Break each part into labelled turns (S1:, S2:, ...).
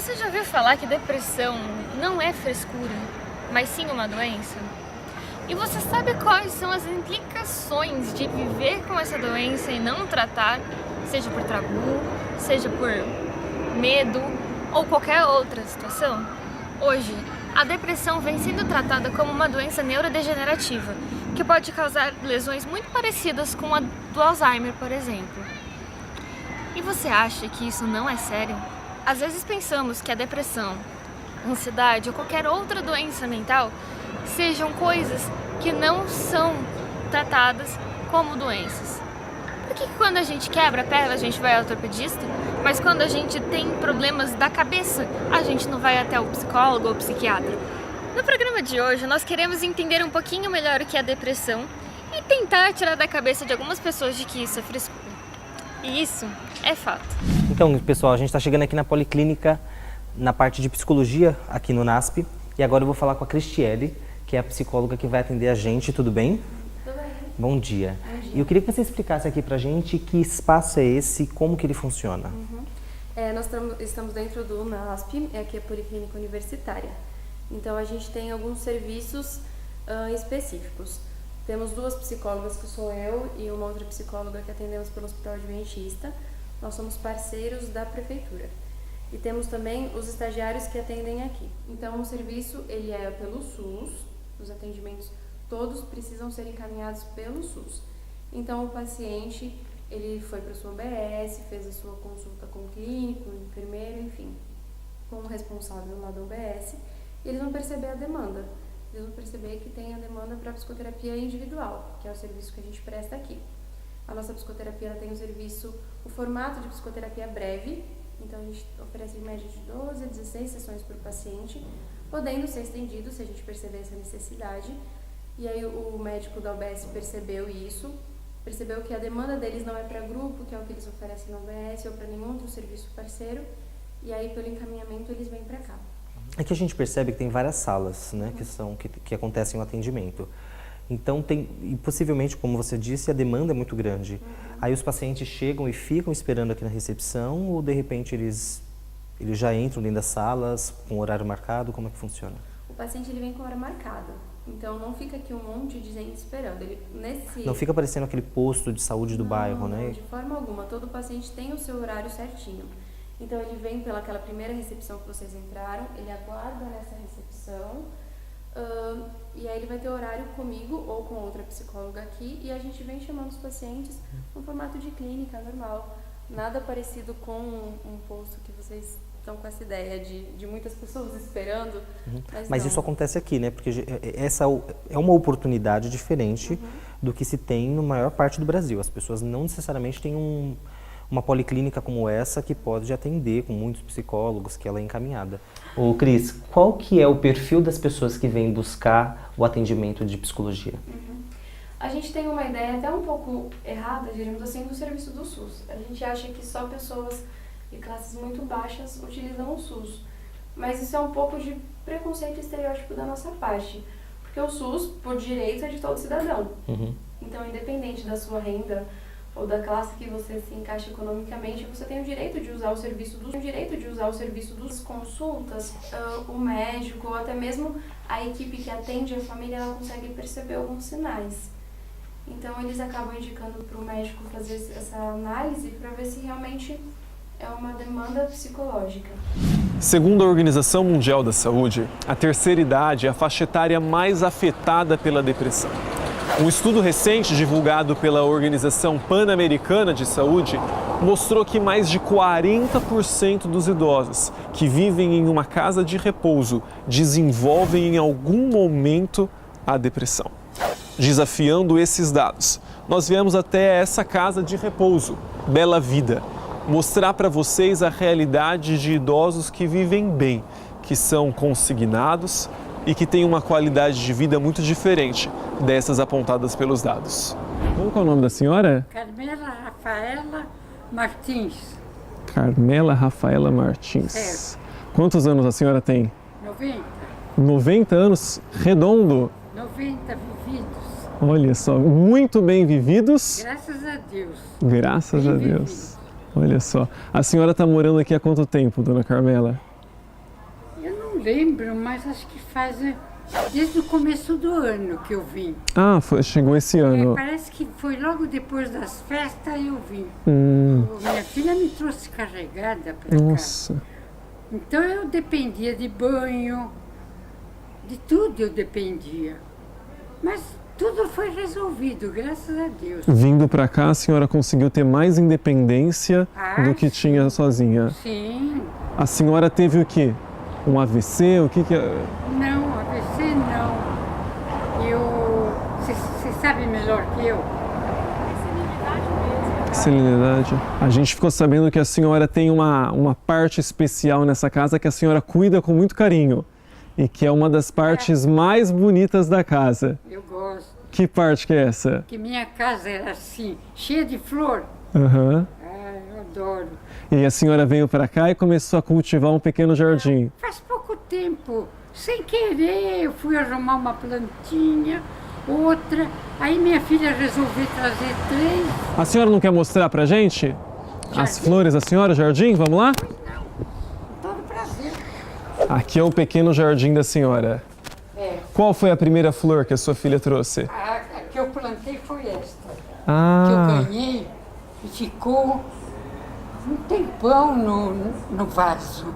S1: Você já ouviu falar que depressão não é frescura, mas sim uma doença? E você sabe quais são as implicações de viver com essa doença e não tratar, seja por tabu, seja por medo ou qualquer outra situação? Hoje, a depressão vem sendo tratada como uma doença neurodegenerativa, que pode causar lesões muito parecidas com a do Alzheimer, por exemplo. E você acha que isso não é sério? Às vezes pensamos que a depressão, ansiedade ou qualquer outra doença mental sejam coisas que não são tratadas como doenças. Por que quando a gente quebra a perna a gente vai ao ortopedista, mas quando a gente tem problemas da cabeça a gente não vai até o psicólogo ou psiquiatra? No programa de hoje nós queremos entender um pouquinho melhor o que é a depressão e tentar tirar da cabeça de algumas pessoas de que isso é frescura. E isso é fato.
S2: Então, pessoal, a gente está chegando aqui na Policlínica, na parte de psicologia, aqui no NASP. E agora eu vou falar com a Cristiele, que é a psicóloga que vai atender a gente. Tudo bem?
S3: Tudo bem.
S2: Bom dia. E eu queria que você explicasse aqui pra gente que espaço é esse, como que ele funciona.
S3: Nós estamos dentro do NASP, aqui é a Policlínica Universitária. Então, a gente tem alguns serviços específicos. Temos duas psicólogas, que sou eu, e uma outra psicóloga que atendemos pelo Hospital Adventista. Nós somos parceiros da Prefeitura. E temos também os estagiários que atendem aqui. Então, o serviço ele é pelo SUS, os atendimentos todos precisam ser encaminhados pelo SUS. Então, o paciente ele foi para a sua UBS, fez a sua consulta com o clínico, o enfermeiro, enfim, com o responsável lá da UBS, e eles vão perceber a demanda. Eles vão perceber que tem a demanda para psicoterapia individual, que é o serviço que a gente presta aqui. A nossa psicoterapia ela tem o formato de psicoterapia breve, então a gente oferece em média de 12 a 16 sessões por paciente, podendo ser estendido se a gente perceber essa necessidade. E aí o médico da UBS percebeu isso, percebeu que a demanda deles não é para grupo, que é o que eles oferecem na UBS ou para nenhum outro serviço parceiro, e aí pelo encaminhamento eles vêm para cá.
S2: É que a gente percebe que tem várias salas, né, que acontecem o atendimento. Então, e possivelmente, como você disse, a demanda é muito grande. Aí os pacientes chegam e ficam esperando aqui na recepção ou, de repente, eles já entram dentro das salas com horário marcado? Como é que funciona?
S3: O paciente ele vem com hora marcada. Então, não fica aqui um monte de gente esperando.
S2: Não fica parecendo aquele posto de saúde do bairro, né?
S3: Não, de forma alguma. Todo paciente tem o seu horário certinho. Então, ele vem pelaquela primeira recepção que vocês entraram, ele aguarda nessa recepção, e aí ele vai ter horário comigo ou com outra psicóloga aqui, e a gente vem chamando os pacientes no formato de clínica normal. Nada parecido com um posto que vocês estão com essa ideia de muitas pessoas esperando.
S2: Mas isso acontece aqui, né? Porque essa é uma oportunidade diferente do que se tem na maior parte do Brasil. As pessoas não necessariamente têm uma policlínica como essa que pode atender com muitos psicólogos, que ela é encaminhada. Ô Cris, qual que é o perfil das pessoas que vêm buscar o atendimento de psicologia?
S3: A gente tem uma ideia até um pouco errada, diríamos assim, do serviço do SUS. A gente acha que só pessoas de classes muito baixas utilizam o SUS. Mas isso é um pouco de preconceito e estereótipo da nossa parte. Porque o SUS, por direito, é de todo cidadão. Então, independente da sua renda ou da classe que você se encaixa economicamente, você tem o direito de usar o serviço dos consultas, o médico, ou até mesmo a equipe que atende a família, ela consegue perceber alguns sinais. Então, eles acabam indicando para o médico fazer essa análise para ver se realmente é uma demanda psicológica.
S4: Segundo a Organização Mundial da Saúde, a terceira idade é a faixa etária mais afetada pela depressão. Um estudo recente divulgado pela Organização Pan-Americana de Saúde mostrou que mais de 40% dos idosos que vivem em uma casa de repouso desenvolvem em algum momento a depressão. Desafiando esses dados, nós viemos até essa casa de repouso, Bela Vida, mostrar para vocês a realidade de idosos que vivem bem, que são consignados e que têm uma qualidade de vida muito diferente dessas apontadas pelos dados. Qual é o nome da senhora?
S5: Carmela Rafaela Martins.
S4: Carmela Rafaela Martins.
S5: Certo.
S4: Quantos anos a senhora tem?
S5: 90.
S4: 90 anos, redondo.
S5: 90 vividos.
S4: Olha só, muito bem vividos.
S5: Graças a Deus.
S4: Graças
S5: Bem
S4: a Deus.
S5: vividos.
S4: Olha só. A senhora está morando aqui há quanto tempo, dona Carmela?
S5: lembro, mas acho que faz desde o começo do ano que eu vim.
S4: Ah, chegou esse ano.
S5: Parece que foi logo depois das festas eu vim.
S4: Hum.
S5: Minha filha me trouxe carregada para cá.
S4: Nossa.
S5: Então eu dependia de banho, de tudo eu dependia. Mas tudo foi resolvido, graças a Deus.
S4: Vindo para cá, a senhora conseguiu ter mais independência do que tinha sozinha.
S5: Sim.
S4: A senhora teve o quê? Um AVC? O que é?
S5: Não, AVC não. Você sabe melhor que eu.
S4: Serenidade. A gente ficou sabendo que a senhora tem uma parte especial nessa casa que a senhora cuida com muito carinho e que é uma das partes mais bonitas da casa.
S5: Eu gosto.
S4: Que parte que é essa?
S5: Que minha casa era assim, cheia de flor.
S4: Aham.
S5: Eu adoro.
S4: E a senhora veio para cá e começou a cultivar um pequeno jardim.
S5: Faz pouco tempo, sem querer, eu fui arrumar uma plantinha, outra. Aí minha filha resolveu trazer 3.
S4: A senhora não quer mostrar pra gente as flores da senhora, o jardim? Vamos lá?
S5: Com todo prazer.
S4: Aqui é o pequeno jardim da senhora. Qual foi a primeira flor que a sua filha trouxe?
S5: A que eu plantei foi esta. Que
S4: Ah,
S5: eu ganhei e ficou um tempão no vaso.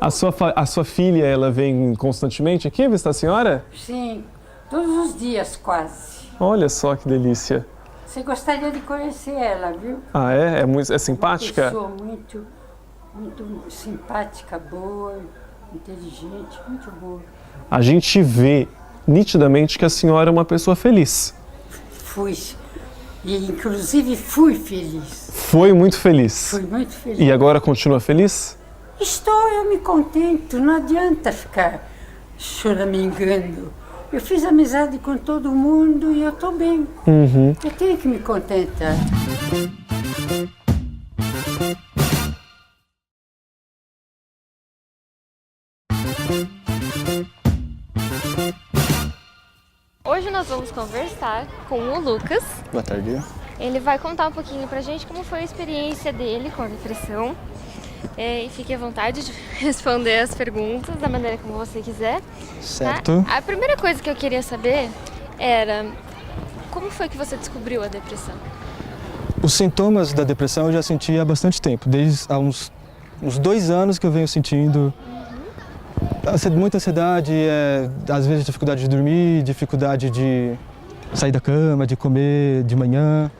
S4: a sua filha, ela vem constantemente aqui visitar a senhora?
S5: Sim, todos os dias quase.
S4: Olha só que delícia.
S5: Você gostaria de conhecer ela, viu?
S4: Ah, é? É simpática?
S5: Pessoa muito simpática, boa, inteligente, muito boa.
S4: A gente vê nitidamente que a senhora é uma pessoa feliz.
S5: Fui. E inclusive fui feliz.
S4: Foi muito feliz.
S5: Fui muito feliz.
S4: E agora continua feliz?
S5: Eu me contento, não adianta ficar choramingando. Eu fiz amizade com todo mundo e eu estou bem.
S4: Uhum.
S5: Eu tenho que me contentar.
S1: Hoje nós vamos conversar com o Lucas.
S6: Boa tarde.
S1: Ele vai contar um pouquinho pra gente como foi a experiência dele com a depressão. E fique à vontade de responder as perguntas da maneira como você quiser.
S6: Certo.
S1: Tá? A primeira coisa que eu queria saber era como foi que você descobriu a depressão?
S6: Os sintomas da depressão eu já senti há bastante tempo, desde há uns 2 anos que eu venho sentindo muita ansiedade, às vezes dificuldade de dormir, dificuldade de sair da cama, de comer de manhã,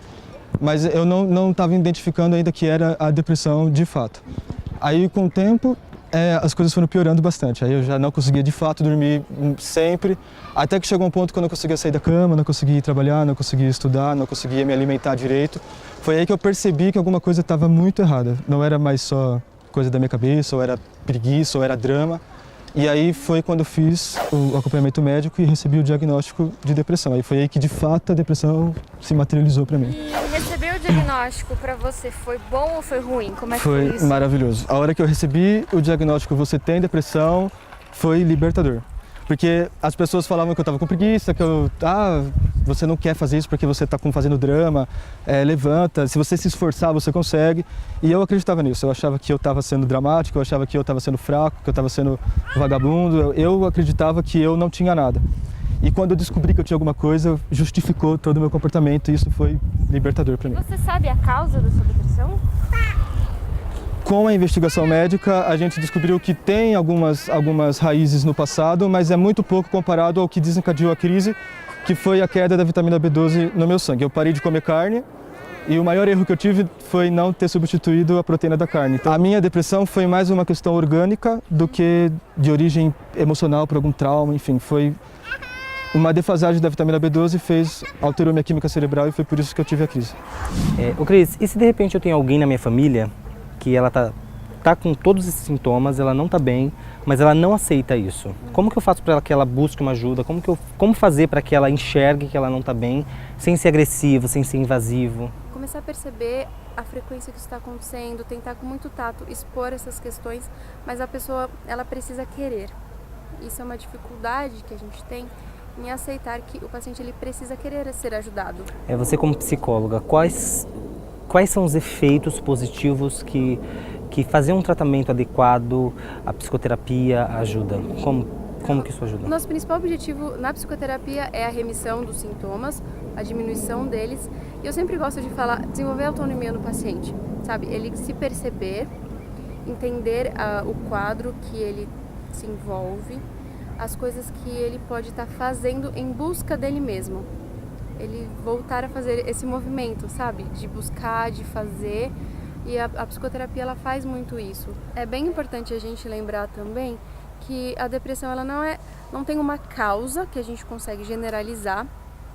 S6: mas eu não estava identificando ainda que era a depressão de fato. Aí com o tempo as coisas foram piorando bastante, aí eu já não conseguia de fato dormir sempre, até que chegou um ponto que eu não conseguia sair da cama, não conseguia ir trabalhar, não conseguia estudar, não conseguia me alimentar direito. Foi aí que eu percebi que alguma coisa estava muito errada, não era mais só coisa da minha cabeça, ou era preguiça, ou era drama. E aí foi quando eu fiz o acompanhamento médico e recebi o diagnóstico de depressão. Aí foi aí que de fato a depressão se materializou para mim.
S1: E receber o diagnóstico para você foi bom ou foi ruim? Como é que foi isso?
S6: Foi maravilhoso. A hora que eu recebi o diagnóstico, você tem depressão, foi libertador. Porque as pessoas falavam que eu estava com preguiça, que você não quer fazer isso porque você está fazendo drama, levanta, se você se esforçar você consegue. E eu acreditava nisso, eu achava que eu estava sendo dramático, eu achava que eu estava sendo fraco, que eu estava sendo vagabundo, eu acreditava que eu não tinha nada. E quando eu descobri que eu tinha alguma coisa, justificou todo o meu comportamento e isso foi libertador para mim.
S1: Você sabe a causa da sua depressão?
S6: Com a investigação médica, a gente descobriu que tem algumas raízes no passado, mas é muito pouco comparado ao que desencadeou a crise, que foi a queda da vitamina B12 no meu sangue. Eu parei de comer carne e o maior erro que eu tive foi não ter substituído a proteína da carne. Então, a minha depressão foi mais uma questão orgânica do que de origem emocional por algum trauma, enfim, foi uma defasagem da vitamina B12 alterou minha química cerebral e foi por isso que eu tive a crise.
S2: Ô Cris, e se de repente eu tenho alguém na minha família que ela tá com todos esses sintomas, ela não tá bem, mas ela não aceita isso? Como que eu faço para que ela busque uma ajuda? Como fazer para que ela enxergue que ela não tá bem, sem ser agressivo, sem ser invasivo?
S3: Começar a perceber a frequência que isso está acontecendo, tentar com muito tato expor essas questões, mas a pessoa ela precisa querer. Isso é uma dificuldade que a gente tem em aceitar que o paciente ele precisa querer ser ajudado.
S2: Você como psicóloga, quais são os efeitos positivos que que fazer um tratamento adequado, a psicoterapia ajuda? Como que isso ajuda?
S3: O nosso principal objetivo na psicoterapia é a remissão dos sintomas, a diminuição deles. E eu sempre gosto de falar, desenvolver a autonomia no paciente, sabe? Ele se perceber, entender o quadro que ele se envolve, as coisas que ele pode estar fazendo em busca dele mesmo. Ele voltar a fazer esse movimento, sabe? De buscar, de fazer. E a psicoterapia, ela faz muito isso. É bem importante a gente lembrar também que a depressão, ela não tem uma causa que a gente consegue generalizar.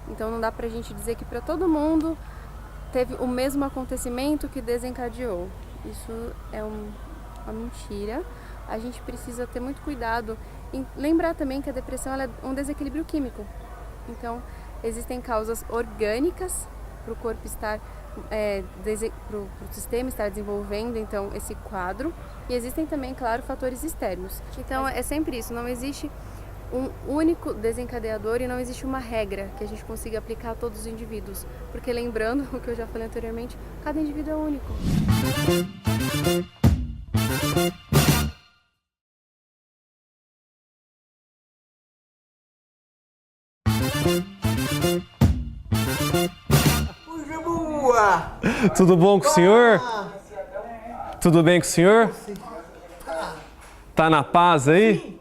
S3: Então não dá pra gente dizer que para todo mundo teve o mesmo acontecimento que desencadeou. Isso é uma mentira. A gente precisa ter muito cuidado em lembrar também que a depressão, ela é um desequilíbrio químico. Então existem causas orgânicas para o corpo estar, para o sistema estar desenvolvendo então esse quadro, e existem também, claro, fatores externos. Então é sempre isso, não existe um único desencadeador e não existe uma regra que a gente consiga aplicar a todos os indivíduos, porque lembrando o que eu já falei anteriormente, cada indivíduo é único.
S4: Tudo bom com o senhor? Tudo bem com o senhor? Tá na paz aí?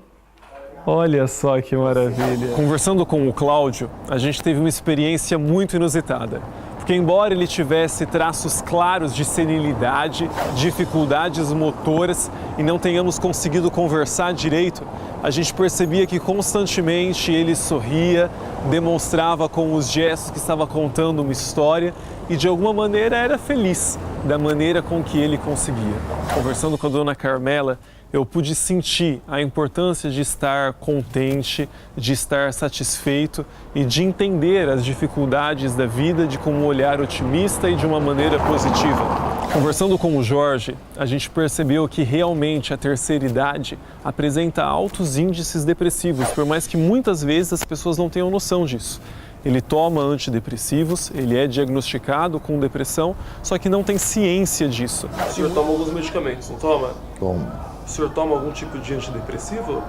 S4: Olha só que maravilha. Conversando com o Cláudio, a gente teve uma experiência muito inusitada. Porque embora ele tivesse traços claros de senilidade, dificuldades motoras e não tenhamos conseguido conversar direito, a gente percebia que constantemente ele sorria, demonstrava com os gestos que estava contando uma história e de alguma maneira era feliz da maneira com que ele conseguia. Conversando com a dona Carmela, eu pude sentir a importância de estar contente, de estar satisfeito e de entender as dificuldades da vida com um olhar otimista e de uma maneira positiva. Conversando com o Jorge, a gente percebeu que realmente a terceira idade apresenta altos índices depressivos, por mais que muitas vezes as pessoas não tenham noção disso. Ele toma antidepressivos, ele é diagnosticado com depressão, só que não tem ciência disso. O senhor toma alguns medicamentos, não toma?
S7: Tomo.
S4: O senhor toma algum tipo de antidepressivo?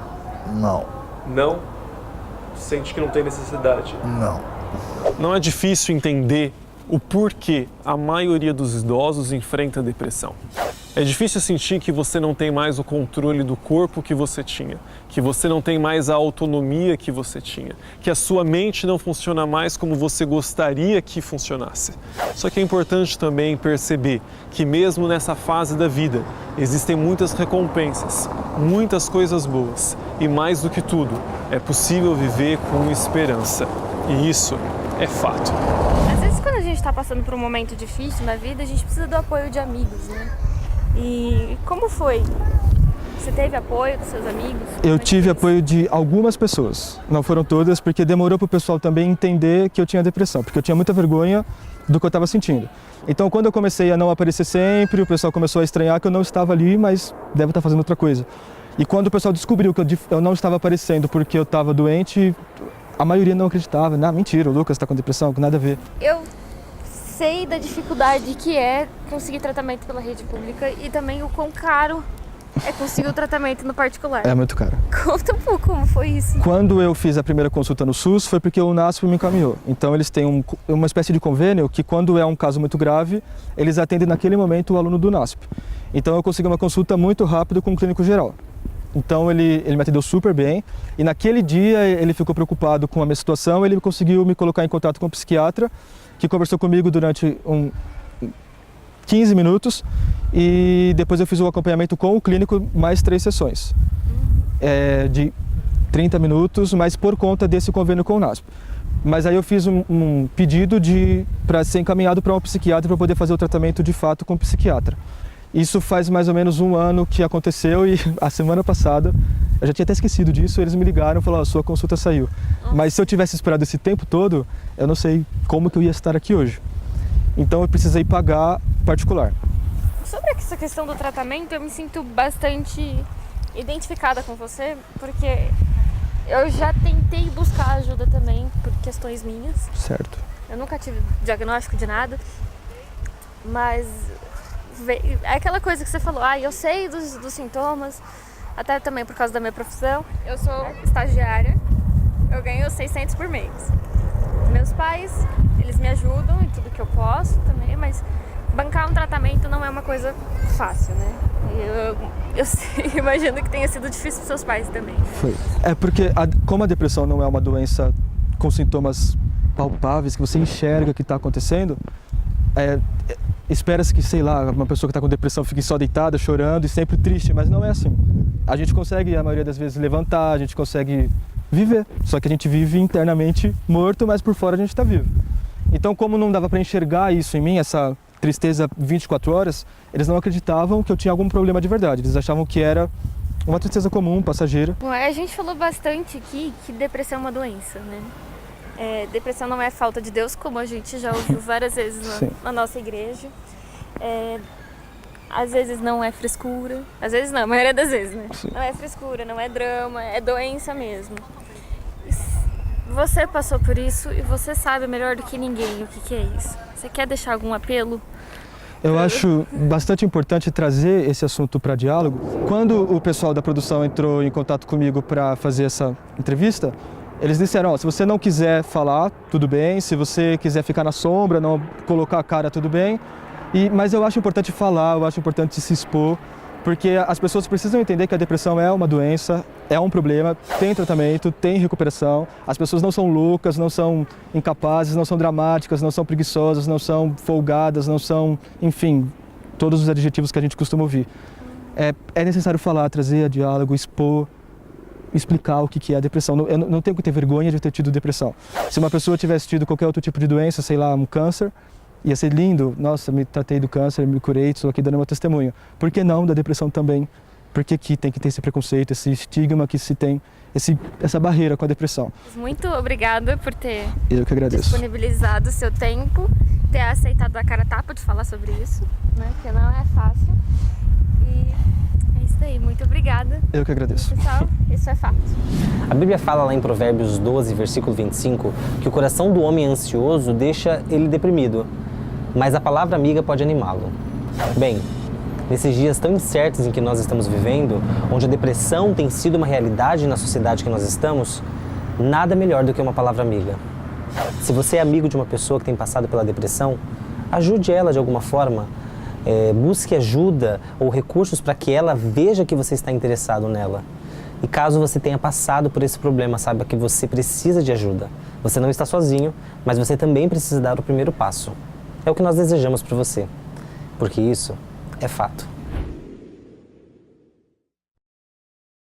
S7: Não.
S4: Não? Sente que não tem necessidade?
S7: Não.
S4: Não é difícil entender o porquê a maioria dos idosos enfrenta depressão. É difícil sentir que você não tem mais o controle do corpo que você tinha, que você não tem mais a autonomia que você tinha, que a sua mente não funciona mais como você gostaria que funcionasse. Só que é importante também perceber que mesmo nessa fase da vida existem muitas recompensas, muitas coisas boas e mais do que tudo, é possível viver com esperança. E isso é fato.
S1: Às vezes quando a gente está passando por um momento difícil na vida, a gente precisa do apoio de amigos, né? E como foi? Você teve apoio dos seus amigos?
S6: Eu tive apoio de algumas pessoas, não foram todas, porque demorou para o pessoal também entender que eu tinha depressão, porque eu tinha muita vergonha do que eu estava sentindo. Então, quando eu comecei a não aparecer sempre, o pessoal começou a estranhar que eu não estava ali, mas deve estar fazendo outra coisa. E quando o pessoal descobriu que eu não estava aparecendo porque eu estava doente, a maioria não acreditava. Não, mentira, o Lucas está com depressão, com nada a ver.
S1: Eu sei da dificuldade que é conseguir tratamento pela rede pública e também o quão caro é conseguir o tratamento no particular.
S6: É muito caro.
S1: Conta um pouco como foi isso.
S6: Quando eu fiz a primeira consulta no SUS foi porque o NASP me encaminhou. Então eles têm uma espécie de convênio que quando é um caso muito grave, eles atendem naquele momento o aluno do NASP. Então eu consegui uma consulta muito rápida com o clínico geral. Então ele me atendeu super bem e naquele dia ele ficou preocupado com a minha situação, ele conseguiu me colocar em contato com um psiquiatra que conversou comigo durante 15 minutos e depois eu fiz o acompanhamento com o clínico mais 3 sessões de 30 minutos, mas por conta desse convênio com o NASP. Mas aí eu fiz um pedido para ser encaminhado para um psiquiatra para poder fazer o tratamento de fato com o psiquiatra. Isso faz mais ou menos 1 ano que aconteceu e a semana passada, eu já tinha até esquecido disso, eles me ligaram e falaram, sua consulta saiu. Mas se eu tivesse esperado esse tempo todo, eu não sei como que eu ia estar aqui hoje. Então eu precisei pagar particular.
S1: Sobre essa questão do tratamento, eu me sinto bastante identificada com você, porque eu já tentei buscar ajuda também por questões minhas.
S6: Certo.
S1: Eu nunca tive diagnóstico de nada, mas É aquela coisa que você falou, eu sei dos sintomas, até também por causa da minha profissão. Eu sou estagiária, eu ganho 600 por mês. Meus pais, eles me ajudam em tudo que eu posso também, mas bancar um tratamento não é uma coisa fácil, né? Eu imagino que tenha sido difícil para seus pais também.
S6: Foi. É porque, como a depressão não é uma doença com sintomas palpáveis, que você enxerga o que está acontecendo, espera-se que, sei lá, uma pessoa que está com depressão fique só deitada, chorando e sempre triste, mas não é assim. A gente consegue, a maioria das vezes, levantar, a gente consegue viver, só que a gente vive internamente morto, mas por fora a gente está vivo. Então, como não dava para enxergar isso em mim, essa tristeza 24 horas, eles não acreditavam que eu tinha algum problema de verdade, eles achavam que era uma tristeza comum, passageira.
S1: Bom, a gente falou bastante aqui que depressão é uma doença, né? Depressão não é falta de Deus, como a gente já ouviu várias vezes na nossa igreja. Às vezes não é frescura, às vezes não, a maioria das vezes, né?
S6: Sim.
S1: Não é frescura, não é drama, é doença mesmo. Você passou por isso e você sabe melhor do que ninguém o que é isso. Você quer deixar algum apelo?
S6: Eu acho bastante importante trazer esse assunto para diálogo. Quando o pessoal da produção entrou em contato comigo para fazer essa entrevista, eles disseram, se você não quiser falar, tudo bem, se você quiser ficar na sombra, não colocar a cara, tudo bem. Mas eu acho importante falar, eu acho importante se expor, porque as pessoas precisam entender que a depressão é uma doença, é um problema, tem tratamento, tem recuperação. As pessoas não são loucas, não são incapazes, não são dramáticas, não são preguiçosas, não são folgadas, não são, enfim, todos os adjetivos que a gente costuma ouvir. É necessário falar, trazer a diálogo, expor, explicar o que é a depressão. Eu não tenho que ter vergonha de ter tido depressão. Se uma pessoa tivesse tido qualquer outro tipo de doença, sei lá, um câncer, ia ser lindo, nossa, me tratei do câncer, me curei, estou aqui dando meu testemunho. Por que não da depressão também? Por que tem que ter esse preconceito, esse estigma que se tem, essa barreira com a depressão?
S1: Muito obrigada por ter
S6: Eu que agradeço.
S1: Disponibilizado o seu tempo, ter aceitado a cara a tapa de falar sobre isso, né? Que não é fácil. E é isso aí, muito obrigada.
S6: Eu que agradeço.
S1: Pessoal, isso é fato.
S2: A Bíblia fala lá em Provérbios 12, versículo 25, que o coração do homem ansioso deixa ele deprimido, mas a palavra amiga pode animá-lo. Bem, nesses dias tão incertos em que nós estamos vivendo, onde a depressão tem sido uma realidade na sociedade que nós estamos, nada melhor do que uma palavra amiga. Se você é amigo de uma pessoa que tem passado pela depressão, ajude ela de alguma forma. Busque ajuda ou recursos para que ela veja que você está interessado nela. E caso você tenha passado por esse problema, saiba que você precisa de ajuda. Você não está sozinho, mas você também precisa dar o primeiro passo. É o que nós desejamos para você, porque isso é fato.